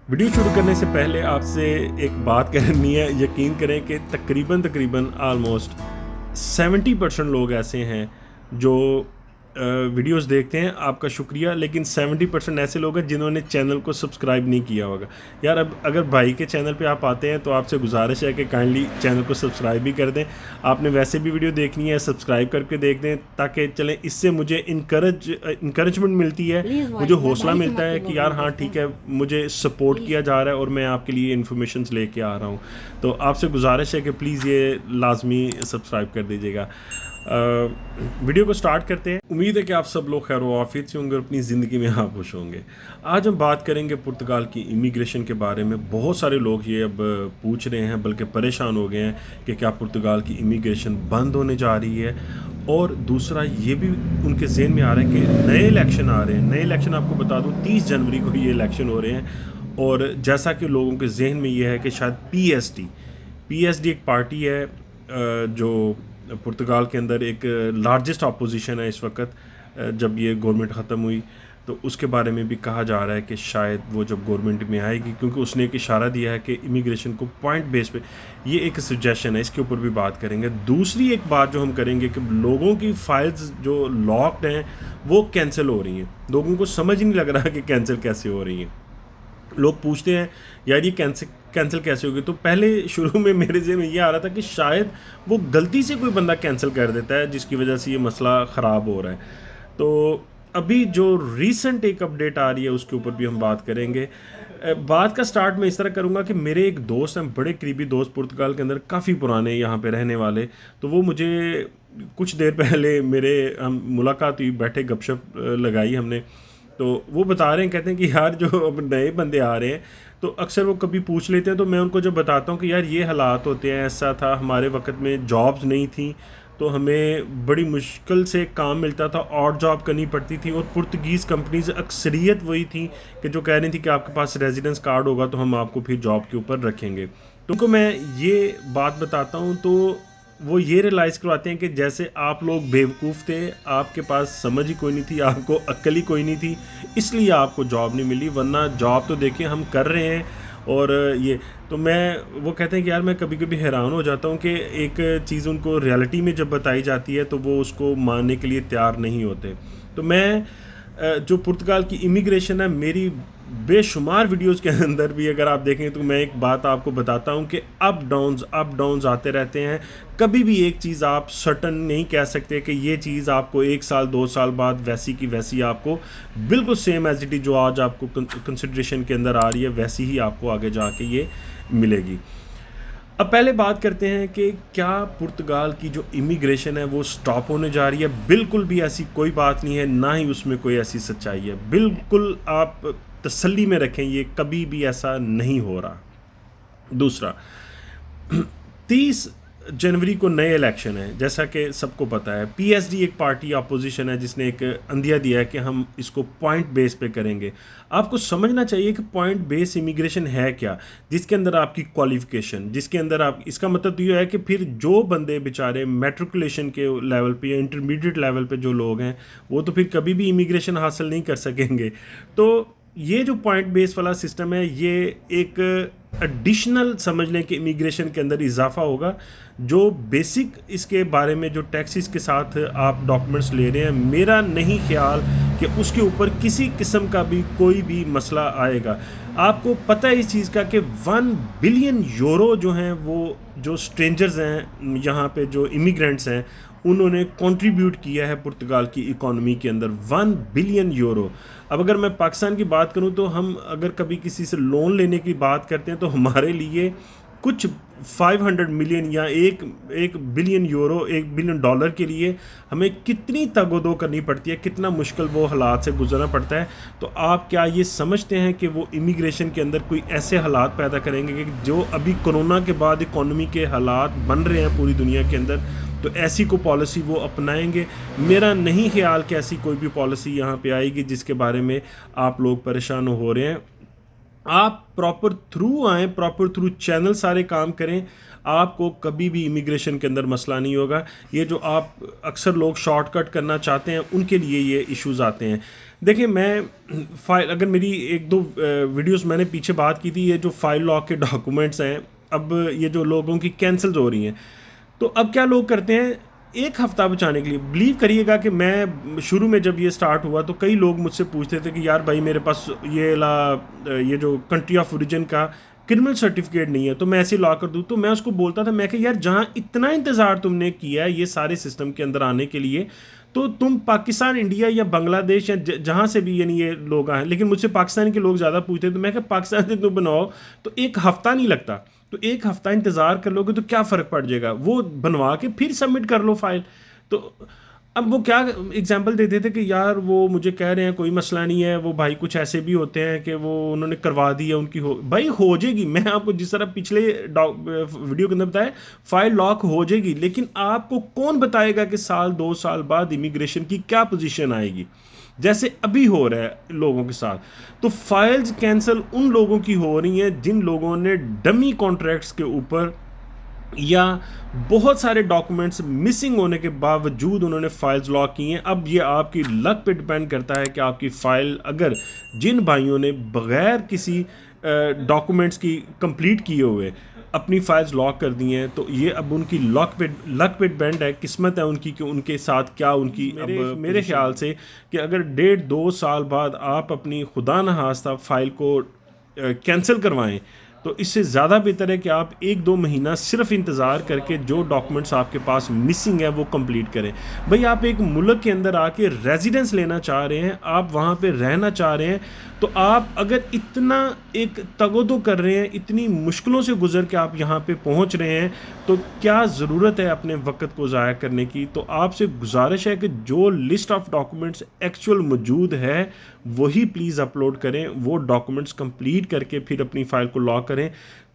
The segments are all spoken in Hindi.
वीडियो शुरू करने से पहले आपसे एक बात करनी है। यकीन करें कि तकरीबन ऑलमोस्ट 70% लोग ऐसे हैं जो वीडियोस देखते हैं। आपका शुक्रिया, लेकिन 70% ऐसे लोग हैं जिन्होंने चैनल को सब्सक्राइब नहीं किया होगा। यार, अब अगर भाई के चैनल पे आप आते हैं तो आपसे गुजारिश है कि काइंडली चैनल को सब्सक्राइब भी कर दें। आपने वैसे भी वीडियो देखनी है, सब्सक्राइब करके देख दें ताकि चलें। इससे मुझे इंकरेजमेंट मिलती है, प्लीज वॉइस मुझे मैं हौसला भाई से मिलता है मतलब कि यार हाँ ठीक है, मुझे सपोर्ट किया प्लीज। जा रहा है और मैं आपके लिए इन्फॉर्मेशन लेके आ रहा हूँ। तो आपसे गुजारिश है कि प्लीज़ ये लाजमी सब्सक्राइब कर दीजिएगा। वीडियो को स्टार्ट करते हैं। उम्मीद है कि आप सब लोग खैर आफियत से होंगे और अपनी ज़िंदगी में आप खुश होंगे। आज हम बात करेंगे पुर्तगाल की इमिग्रेशन के बारे में। बहुत सारे लोग ये अब पूछ रहे हैं, बल्कि परेशान हो गए हैं कि क्या पुर्तगाल की इमिग्रेशन बंद होने जा रही है। और दूसरा ये भी उनके जहन में आ रहा है कि नए इलेक्शन आ रहे हैं। नए इलेक्शन आपको बता दूं 30 जनवरी को ये इलेक्शन हो रहे हैं। और जैसा कि लोगों के जहन में ये है कि शायद पीएसडी एक पार्टी है जो पुर्तगाल के अंदर एक लार्जेस्ट अपोजिशन है इस वक्त। जब ये गवर्नमेंट ख़त्म हुई तो उसके बारे में भी कहा जा रहा है कि शायद वो जब गवर्नमेंट में आएगी, क्योंकि उसने एक इशारा दिया है कि इमिग्रेशन को पॉइंट बेस पे, ये एक सजेशन है, इसके ऊपर भी बात करेंगे। दूसरी एक बात जो हम करेंगे कि लोगों की फाइल्स जो लॉक्ड हैं वो कैंसिल हो रही हैं। लोगों को समझ ही नहीं लग रहा कि कैंसिल कैसे हो रही हैं। लोग पूछते हैं यार ये कैंसिल कैसे होगी। तो पहले शुरू में मेरे ज़हन में ये आ रहा था कि शायद वो गलती से कोई बंदा कैंसिल कर देता है जिसकी वजह से ये मसला ख़राब हो रहा है। तो अभी जो रीसेंट एक अपडेट आ रही है उसके ऊपर भी हम बात करेंगे। बात का स्टार्ट मैं इस तरह करूंगा कि मेरे एक दोस्त हैं, बड़े करीबी दोस्त, पुर्तगाल के अंदर काफ़ी पुराने यहाँ पे रहने वाले। तो वो मुझे कुछ देर पहले हम मुलाकात हुई, बैठे गपशप लगाई हमने। तो वो बता रहे हैं, कहते हैं कि यार जो अब नए बंदे आ रहे हैं तो अक्सर वो कभी पूछ लेते हैं, तो मैं उनको जब बताता हूँ कि यार ये हालात होते हैं, ऐसा था हमारे वक्त में, जॉब्स नहीं थी तो हमें बड़ी मुश्किल से काम मिलता था, और जॉब करनी पड़ती थी। और पुर्तगीज़ कंपनीज अक्सरियत वही थी कि जो कह रही थी कि आपके पास रेजिडेंस कार्ड होगा तो हम आपको फिर जॉब के ऊपर रखेंगे। तो उनको मैं ये बात बताता हूँ तो वो ये रियलाइज़ करवाते हैं कि जैसे आप लोग बेवकूफ़ थे, आपके पास समझ ही कोई नहीं थी, आपको अक्ल ही कोई नहीं थी, इसलिए आपको जॉब नहीं मिली, वरना जॉब तो देखिए हम कर रहे हैं। और ये तो वो कहते हैं कि यार मैं कभी कभी हैरान हो जाता हूँ कि एक चीज़ उनको रियलिटी में जब बताई जाती है तो वो उसको मानने के लिए तैयार नहीं होते। तो मैं जो पुर्तगाल की इमिग्रेशन है, मेरी बेशुमार वीडियोस के अंदर भी अगर आप देखें तो मैं एक बात आपको बताता हूं कि अप डाउन्स आते रहते हैं। कभी भी एक चीज़ आप सर्टन नहीं कह सकते कि ये चीज़ आपको 1 साल 2 साल बाद वैसी की वैसी आपको बिल्कुल सेम एज इट इज़ जो आज आपको कंसिडरेशन के अंदर आ रही है वैसी ही आपको आगे जाके ये मिलेगी। अब पहले बात करते हैं कि क्या पुर्तगाल की जो इमिग्रेशन है वो स्टॉप होने जा रही है। बिल्कुल भी ऐसी कोई बात नहीं है, ना ही उसमें कोई ऐसी सच्चाई है। बिल्कुल आप तसल्ली में रखें, ये कभी भी ऐसा नहीं हो रहा। दूसरा, 30 जनवरी को नए इलेक्शन है, जैसा कि सबको पता है। पीएसडी एक पार्टी अपोजिशन है जिसने एक अंदिया दिया है कि हम इसको पॉइंट बेस पे करेंगे। आपको समझना चाहिए कि पॉइंट बेस इमिग्रेशन है क्या, जिसके अंदर आपकी क्वालिफिकेशन, जिसके अंदर आप, इसका मतलब तो ये है कि फिर जो बंदे बेचारे मैट्रिकुलेशन के लेवल पे या इंटरमीडिएट लेवल पे जो लोग हैं वो तो फिर कभी भी इमिग्रेशन हासिल नहीं कर सकेंगे। तो ये जो पॉइंट बेस वाला सिस्टम है ये एक एडिशनल समझ लें कि इमिग्रेशन के अंदर इजाफा होगा। जो बेसिक इसके बारे में जो टैक्सेस के साथ आप डॉक्यूमेंट्स ले रहे हैं, मेरा नहीं ख्याल कि उसके ऊपर किसी किस्म का भी कोई भी मसला आएगा। आपको पता है इस चीज़ का कि 1 बिलियन यूरो जो हैं, वो जो स्ट्रेंजर्स हैं यहाँ पे, जो इमिग्रेंट्स हैं, उन्होंने कंट्रीब्यूट किया है पुर्तगाल की इकोनॉमी के अंदर 1 बिलियन यूरो। अब अगर मैं पाकिस्तान की बात करूं तो हम अगर कभी किसी से लोन लेने की बात करते हैं तो हमारे लिए कुछ 500 मिलियन या एक बिलियन यूरो, 1 बिलियन डॉलर के लिए हमें कितनी तगोदो करनी पड़ती है, कितना मुश्किल वो हालात से गुजरना पड़ता है। तो आप क्या ये समझते हैं कि वो इमिग्रेशन के अंदर कोई ऐसे हालात पैदा करेंगे कि जो अभी कोरोना के बाद इकोनॉमी के हालात बन रहे हैं पूरी दुनिया के अंदर, तो ऐसी को पॉलिसी वो अपनाएंगे? मेरा नहीं ख्याल कि ऐसी कोई भी पॉलिसी यहाँ पे आएगी जिसके बारे में आप लोग परेशान हो रहे हैं। आप प्रॉपर थ्रू आएँ, प्रॉपर थ्रू चैनल सारे काम करें, आपको कभी भी इमिग्रेशन के अंदर मसला नहीं होगा। ये जो आप अक्सर लोग शॉर्टकट करना चाहते हैं, उनके लिए ये इश्यूज़ आते हैं। देखिए मैं फ़ाइल अगर मेरी 1-2 वीडियोज़ मैंने पीछे बात की थी, ये जो फ़ाइल लॉक के डॉक्यूमेंट्स हैं, अब ये जो लोगों की कैंसल्स हो रही हैं, तो अब क्या लोग करते हैं, 1 हफ़्ता बचाने के लिए बिलीव करिएगा कि मैं शुरू में जब ये स्टार्ट हुआ तो कई लोग मुझसे पूछते थे कि यार भाई मेरे पास ये जो कंट्री ऑफ ओरिजिन का क्रिमिनल सर्टिफिकेट नहीं है, तो मैं ऐसे लॉक कर दूँ। तो मैं उसको बोलता था, मैं कि यार जहाँ इतना इंतज़ार तुमने किया है ये सारे सिस्टम के अंदर आने के लिए, तो तुम पाकिस्तान, इंडिया या बांग्लादेश या जहाँ से भी यानी ये लोग आए, लेकिन मुझसे पाकिस्तान के लोग ज़्यादा पूछते, तो मैं कहा पाकिस्तान से तुम बनाओ तो 1 हफ़्ता नहीं लगता, तो 1 हफ़्ता इंतज़ार कर लोगे तो क्या फ़र्क पड़ जाएगा, वो बनवा के फिर सबमिट कर लो फाइल। तो अब वो क्या एग्जांपल देते थे कि यार वो मुझे कह रहे हैं कोई मसला नहीं है, वो भाई कुछ ऐसे भी होते हैं कि वो उन्होंने करवा दी है, उनकी हो भाई हो जाएगी। मैं आपको जिस तरह पिछले वीडियो के अंदर बताया, फाइल लॉक हो जाएगी, लेकिन आपको कौन बताएगा कि साल 2 साल बाद इमिग्रेशन की क्या पोजीशन आएगी, जैसे अभी हो रहा है लोगों के साथ। तो फाइल्स कैंसिल उन लोगों की हो रही हैं जिन लोगों ने डमी कॉन्ट्रैक्ट्स के ऊपर या बहुत सारे डॉक्यूमेंट्स मिसिंग होने के बावजूद उन्होंने फाइल्स लॉक की हैं। अब ये आपकी लक पे डिपेंड करता है कि आपकी फ़ाइल, अगर जिन भाइयों ने बग़ैर किसी डॉक्यूमेंट्स की कंप्लीट किए हुए अपनी फाइल्स लॉक कर दी हैं, तो ये अब उनकी लक पे डिपेंड है, किस्मत है उनकी कि उनके साथ क्या उनकी मेरे ख्याल से कि अगर 1.5-2 साल बाद आप अपनी खुदा न खास्ता फ़ाइल को कैंसिल करवाएं, तो इससे ज़्यादा बेहतर है कि आप 1-2 महीना सिर्फ इंतज़ार करके जो डॉक्यूमेंट्स आपके पास मिसिंग है वो कंप्लीट करें। भाई आप एक मुल्क के अंदर आके रेजिडेंस लेना चाह रहे हैं, आप वहाँ पे रहना चाह रहे हैं, तो आप अगर इतना एक तगोदो कर रहे हैं, इतनी मुश्किलों से गुजर के आप यहाँ पे पहुँच रहे हैं, तो क्या ज़रूरत है अपने वक्त को ज़ाया करने की। तो आपसे गुजारिश है कि जो लिस्ट ऑफ डॉक्यूमेंट्स एक्चुअल मौजूद है वही प्लीज़ अपलोड करें, वो डॉक्यूमेंट्स कंप्लीट करके फिर अपनी फ़ाइल को लॉक करें।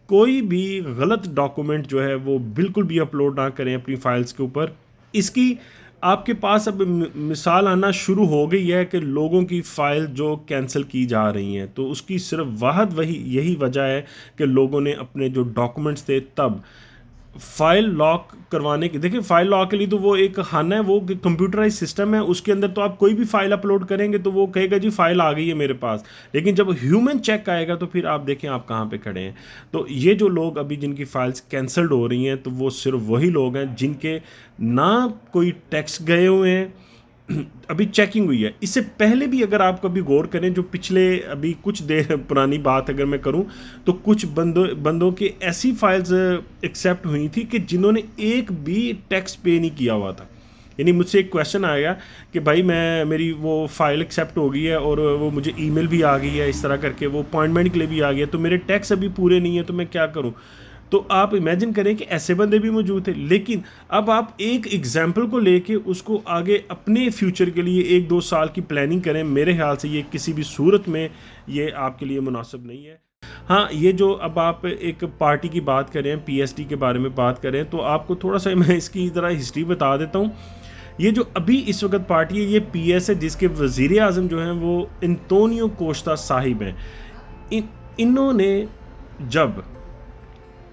कोई भी गलत डॉक्यूमेंट जो है वो बिल्कुल भी अपलोड ना करें अपनी फ़ाइल्स के ऊपर। इसकी आपके पास अब मिसाल आना शुरू हो गई है कि लोगों की फ़ाइल जो कैंसिल की जा रही हैं, तो उसकी सिर्फ यही वजह है कि लोगों ने अपने जो डॉक्यूमेंट्स थे तब फाइल लॉक करवाने की, देखिए फाइल लॉक के लिए तो वो एक खाना है, वो कंप्यूटराइज सिस्टम है, उसके अंदर तो आप कोई भी फाइल अपलोड करेंगे तो वो कहेगा जी फाइल आ गई है मेरे पास, लेकिन जब ह्यूमन चेक आएगा तो फिर आप देखें आप कहाँ पे खड़े हैं। तो ये जो लोग अभी जिनकी फाइल्स कैंसल्ड हो रही हैं, तो वो सिर्फ वही लोग हैं जिनके ना कोई टैक्स गए हुए हैं, अभी चेकिंग हुई है। इससे पहले भी अगर आप कभी गौर करें, जो पिछले अभी कुछ देर पुरानी बात अगर मैं करूं, तो कुछ बंदों के ऐसी फाइल्स एक्सेप्ट हुई थी कि जिन्होंने एक भी टैक्स पे नहीं किया हुआ था। यानी मुझसे एक क्वेश्चन आया कि भाई मेरी वो फाइल एक्सेप्ट हो गई है और वो मुझे ईमेल भी आ गई है, इस तरह करके वो अपॉइंटमेंट के लिए भी आ गया, तो मेरे टैक्स अभी पूरे नहीं है, तो मैं क्या करूँ। तो आप इमेजिन करें कि ऐसे बंदे भी मौजूद थे। लेकिन अब आप एक एग्जाम्पल को लेके उसको आगे अपने फ्यूचर के लिए 1-2 साल की प्लानिंग करें, मेरे ख्याल से ये किसी भी सूरत में ये आपके लिए मुनासिब नहीं है। हाँ, ये जो अब आप एक पार्टी की बात करें, पीएसडी के बारे में बात करें, तो आपको थोड़ा सा मैं इसकी ज़रा हिस्ट्री बता देता हूँ। ये जो अभी इस वक्त पार्टी है, ये पीएस है, जिसके वज़ीर आज़म जो हैं वो एंटोनियो कोस्टा साहिब हैं। इन्होंने जब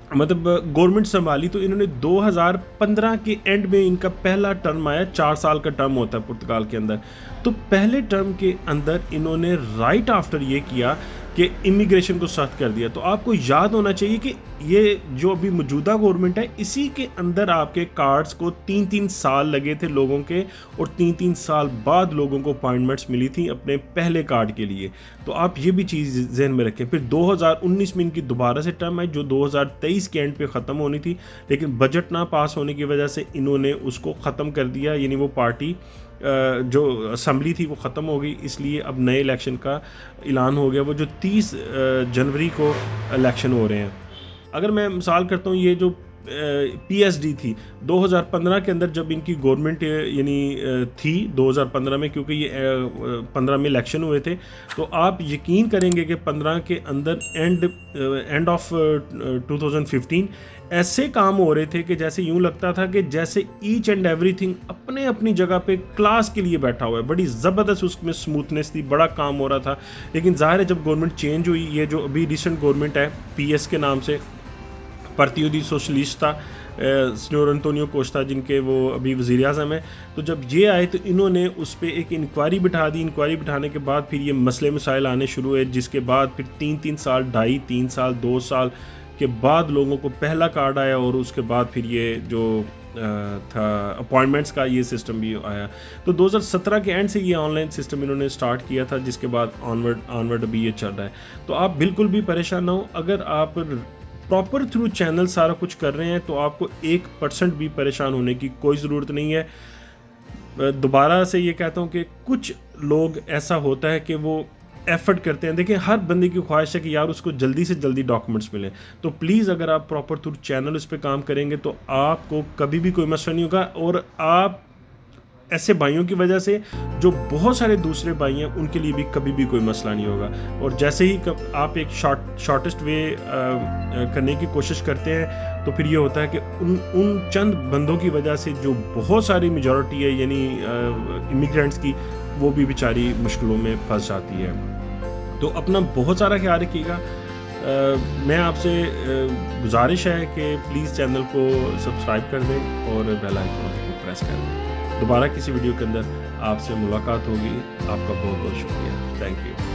मतलब गवर्नमेंट संभाली, तो इन्होंने 2015 के एंड में इनका पहला टर्म आया, 4 साल का टर्म होता है पुर्तगाल के अंदर। तो पहले टर्म के अंदर इन्होंने राइट आफ्टर ये किया कि इमिग्रेशन को सख्त कर दिया। तो आपको याद होना चाहिए कि ये जो अभी मौजूदा गवर्नमेंट है, इसी के अंदर आपके कार्ड्स को 3-3 साल लगे थे लोगों के, और 3-3 साल बाद लोगों को अपॉइंटमेंट्स मिली थी अपने पहले कार्ड के लिए। तो आप ये भी चीज़ जहन में रखें। फिर 2019 में इनकी दोबारा से टर्म आई, जो 2023 के एंड पे ख़त्म होनी थी, लेकिन बजट ना पास होने की वजह से इन्होंने उसको ख़त्म कर दिया, यानी वो पार्टी जो असम्बली थी वो ख़त्म हो गई, इसलिए अब नए इलेक्शन का ऐलान हो गया, वो जो 30 जनवरी को इलेक्शन हो रहे हैं। अगर मैं मिसाल करता हूँ, ये जो पीएसडी थी 2015 के अंदर, जब इनकी गवर्नमेंट यानी थी 2015 में, क्योंकि ये 15 में इलेक्शन हुए थे। तो आप यकीन करेंगे कि 15 के अंदर एंड ऑफ 2015 ऐसे काम हो रहे थे कि जैसे यूं लगता था कि जैसे ईच एंड एवरीथिंग अपने अपनी जगह पे क्लास के लिए बैठा हुआ है। बड़ी ज़बरदस्त उसमें स्मूथनेस थी, बड़ा काम हो रहा था। लेकिन ज़ाहिर है जब गवर्नमेंट चेंज हुई, ये जो अभी रिसेंट गवर्नमेंट है पीएस के नाम से, पार्टियो दी सोशलिस्टा, सिनोर एंटोनियो कोस्टा जिनके वो अभी वज़ीर आज़म है, तो जब ये आए तो इन्होंने उस पर एक इंक्वायरी बिठा दी। इंक्वायरी बिठाने के बाद फिर ये मसले मसाइल आने शुरू हुए, जिसके बाद फिर 3 साल, 2.5-3 साल, 2 साल के बाद लोगों को पहला कार्ड आया, और उसके बाद फिर ये जो था अपॉइंटमेंट्स का ये सिस्टम भी आया। तो 2017 के एंड से ये ऑनलाइन सिस्टम इन्होंने स्टार्ट किया था, जिसके बाद ऑनवर्ड अभी ये चल रहा है। तो आप बिल्कुल भी परेशान ना हो, अगर आप प्रॉपर थ्रू चैनल सारा कुछ कर रहे हैं तो आपको 1% भी परेशान होने की कोई ज़रूरत नहीं है। दोबारा से ये कहता हूँ कि कुछ लोग ऐसा होता है कि वो एफर्ट करते हैं। देखिए, हर बंदे की ख्वाहिश है कि यार उसको जल्दी से जल्दी डॉक्यूमेंट्स मिलें। तो प्लीज़ अगर आप प्रॉपर थ्रू चैनल उस पर काम करेंगे तो आपको कभी भी कोई मसला नहीं होगा। और आप ऐसे भाइयों की वजह से जो बहुत सारे दूसरे भाई हैं उनके लिए भी कभी भी कोई मसला नहीं होगा। और जैसे ही आप एक शॉर्टेस्ट वे करने की कोशिश करते हैं तो फिर ये होता है कि उन चंद बंदों की वजह से जो बहुत सारी मेजॉरिटी है यानी इमिग्रेंट्स की, वो भी बेचारी मुश्किलों में फंस जाती है। तो अपना बहुत सारा ख्याल रखिएगा। मैं आपसे गुजारिश है कि प्लीज़ चैनल को सब्सक्राइब कर दें और बेल आइकन को प्रेस कर दें। दोबारा किसी वीडियो के अंदर आपसे मुलाकात होगी। आपका बहुत बहुत शुक्रिया। Thank you.